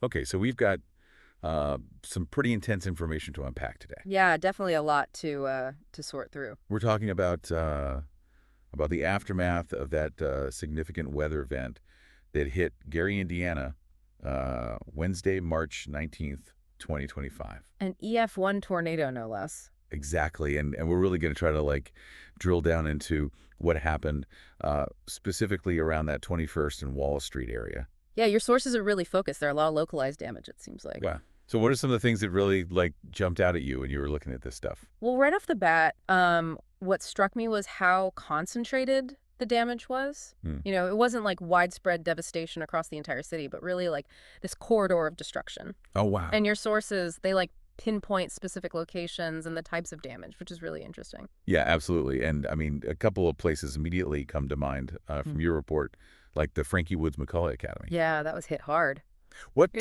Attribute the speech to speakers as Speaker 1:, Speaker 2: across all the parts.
Speaker 1: Okay, so we've got some pretty intense information to unpack today.
Speaker 2: Yeah, definitely a lot to sort through.
Speaker 1: We're talking about the aftermath of that significant weather event that hit Gary, Indiana, Wednesday, March 19th, 2025.
Speaker 2: An EF1 tornado, no less.
Speaker 1: Exactly, and we're really going to try to drill down into what happened specifically around that 21st and Wall Street area.
Speaker 2: Yeah, your sources are really focused. There are a lot of localized damage, it seems like.
Speaker 1: Wow. So what are some of the things that really jumped out at you when you were looking at this stuff?
Speaker 2: Well, right off the bat, what struck me was how concentrated the damage was.
Speaker 1: Hmm.
Speaker 2: It wasn't like widespread devastation across the entire city, but really like this corridor of destruction.
Speaker 1: Oh, wow.
Speaker 2: And your sources, they like pinpoint specific locations and the types of damage, which is really interesting.
Speaker 1: Yeah, absolutely. And I mean, a couple of places immediately come to mind from your report, like the Frankie Woods McCullough Academy.
Speaker 2: Yeah, that was hit hard.
Speaker 1: What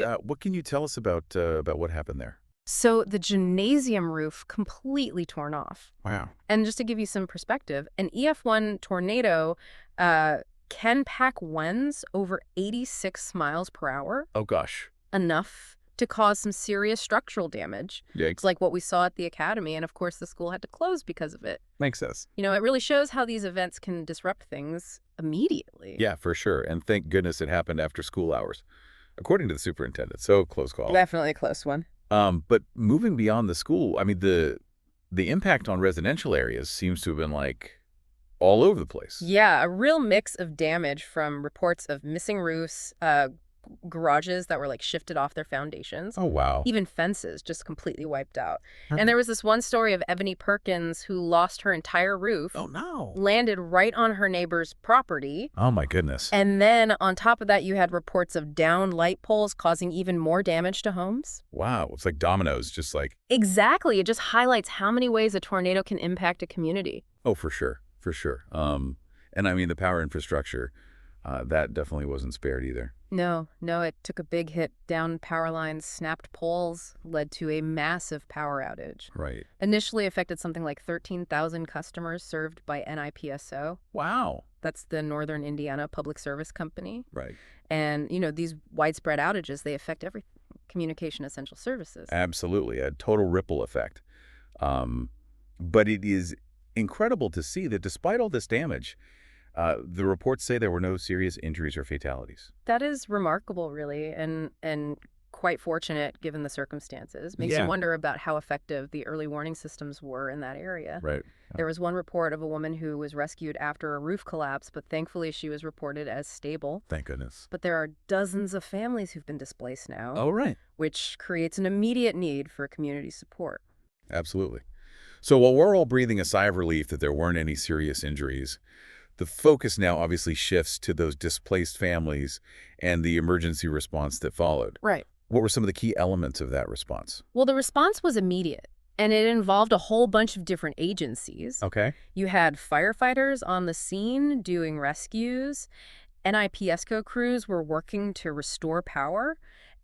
Speaker 1: can you tell us about what happened there?
Speaker 2: So the gymnasium roof completely torn off.
Speaker 1: Wow.
Speaker 2: And just to give you some perspective, an EF1 tornado can pack winds over 86 miles per hour,
Speaker 1: Oh gosh.
Speaker 2: enough to cause some serious structural damage.
Speaker 1: Yikes.
Speaker 2: It's like what we saw at the academy, and of course the school had to close because of it.
Speaker 1: Makes sense.
Speaker 2: It really shows how these events can disrupt things immediately.
Speaker 1: Yeah, for sure. And thank goodness it happened after school hours, according to the superintendent. So close call.
Speaker 2: Definitely a close one.
Speaker 1: But moving beyond the school, I mean, the impact on residential areas seems to have been all over the place.
Speaker 2: Yeah, a real mix of damage from reports of missing roofs, garages that were like shifted off their foundations,
Speaker 1: Oh, wow.
Speaker 2: even fences just completely wiped out.
Speaker 1: Huh.
Speaker 2: And there was this one story of Ebony Perkins who lost her entire roof,
Speaker 1: Oh, no.
Speaker 2: landed right on her neighbor's property.
Speaker 1: Oh, my goodness.
Speaker 2: And then on top of that, you had reports of downed light poles causing even more damage to homes.
Speaker 1: Wow. It's like dominoes, just
Speaker 2: Exactly. It just highlights how many ways a tornado can impact a community.
Speaker 1: oh, for sure. For sure. And I mean, the power infrastructure, that definitely wasn't spared either.
Speaker 2: No, it took a big hit. Downed power lines, snapped poles, led to a massive power outage.
Speaker 1: Right.
Speaker 2: Initially affected something like 13,000 customers served by NIPSO.
Speaker 1: Wow.
Speaker 2: That's the Northern Indiana Public Service Company.
Speaker 1: Right.
Speaker 2: And, these widespread outages, they affect every communication essential services.
Speaker 1: Absolutely. A total ripple effect. But it is incredible to see that despite all this damage, the reports say there were no serious injuries or fatalities.
Speaker 2: That is remarkable, really, and quite fortunate given the circumstances. Makes
Speaker 1: Yeah.
Speaker 2: you wonder about how effective the early warning systems were in that area.
Speaker 1: Right.
Speaker 2: There was one report of a woman who was rescued after a roof collapse, but thankfully she was reported as stable.
Speaker 1: Thank goodness.
Speaker 2: But there are dozens of families who've been displaced now,
Speaker 1: Oh, right.
Speaker 2: which creates an immediate need for community support.
Speaker 1: Absolutely. So while we're all breathing a sigh of relief that there weren't any serious injuries, the focus now obviously shifts to those displaced families and the emergency response that followed.
Speaker 2: Right.
Speaker 1: What were some of the key elements of that response?
Speaker 2: Well, the response was immediate, and it involved a whole bunch of different agencies.
Speaker 1: Okay.
Speaker 2: You had firefighters on the scene doing rescues. NIPSCO crews were working to restore power,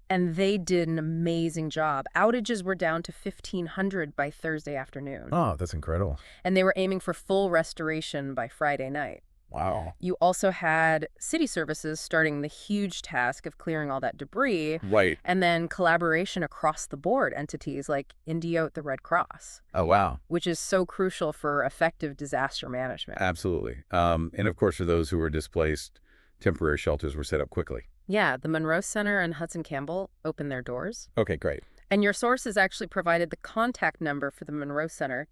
Speaker 2: and they did an amazing job. Outages were down to 1,500 by Thursday afternoon,
Speaker 1: Oh, that's incredible.
Speaker 2: and they were aiming for full restoration by Friday night.
Speaker 1: Wow.
Speaker 2: You also had city services starting the huge task of clearing all that debris,
Speaker 1: Right.
Speaker 2: and then collaboration across the board entities like Indiote, the Red Cross,
Speaker 1: Oh, wow.
Speaker 2: which is so crucial for effective disaster management.
Speaker 1: Absolutely. And of course, for those who were displaced, temporary shelters were set up quickly.
Speaker 2: Yeah, the Monroe Center and Hudson Campbell opened their doors.
Speaker 1: Okay, great.
Speaker 2: And your sources actually provided the contact number for the Monroe Center,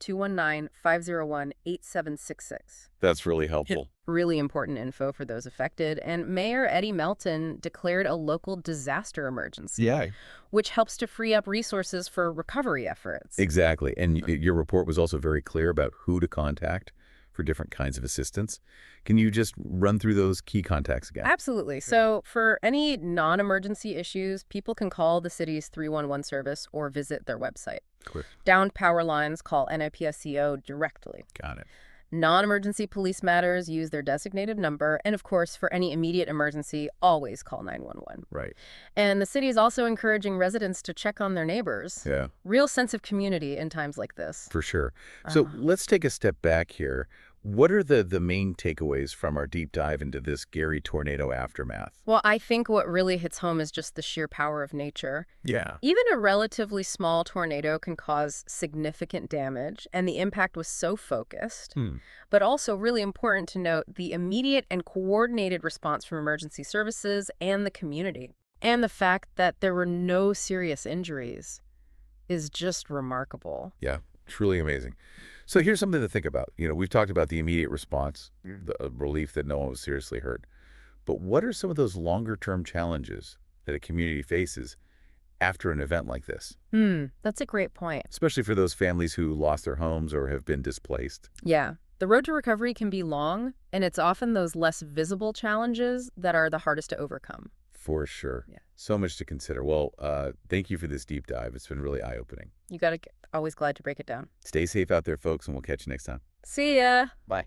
Speaker 2: 219-501-8766.
Speaker 1: That's really helpful.
Speaker 2: Really important info for those affected. And Mayor Eddie Melton declared a local disaster emergency,
Speaker 1: Yeah.
Speaker 2: which helps to free up resources for recovery efforts.
Speaker 1: Exactly. And your report was also very clear about who to contact for different kinds of assistance. Can you just run through those key contacts again?
Speaker 2: Absolutely. So for any non-emergency issues, people can call the city's 311 service or visit their website.
Speaker 1: Quick.
Speaker 2: Downed power lines, call NIPSCO directly.
Speaker 1: Got it.
Speaker 2: Non-emergency police matters, use their designated number. And of course, for any immediate emergency, always call 911.
Speaker 1: Right.
Speaker 2: And the city is also encouraging residents to check on their neighbors.
Speaker 1: Yeah,
Speaker 2: Real sense of community in times like this.
Speaker 1: for sure. So let's take a step back here. What are the main takeaways from our deep dive into this Gary tornado aftermath?
Speaker 2: Well, I think what really hits home is just the sheer power of nature.
Speaker 1: Yeah.
Speaker 2: Even a relatively small tornado can cause significant damage, and the impact was so focused.
Speaker 1: Hmm.
Speaker 2: But also really important to note the immediate and coordinated response from emergency services and the community. And the fact that there were no serious injuries is just remarkable.
Speaker 1: Yeah, truly amazing. So here's something to think about. We've talked about the immediate response, the relief that no one was seriously hurt. But what are some of those longer-term challenges that a community faces after an event like this,
Speaker 2: That's a great point.
Speaker 1: especially for those families who lost their homes or have been displaced?
Speaker 2: Yeah. The road to recovery can be long, and it's often those less visible challenges that are the hardest to overcome.
Speaker 1: For sure.
Speaker 2: Yeah.
Speaker 1: So much to consider. Well, thank you for this deep dive. It's been really eye-opening.
Speaker 2: You gotta always glad to break it down.
Speaker 1: Stay safe out there, folks, and we'll catch you next time.
Speaker 2: See ya.
Speaker 1: Bye.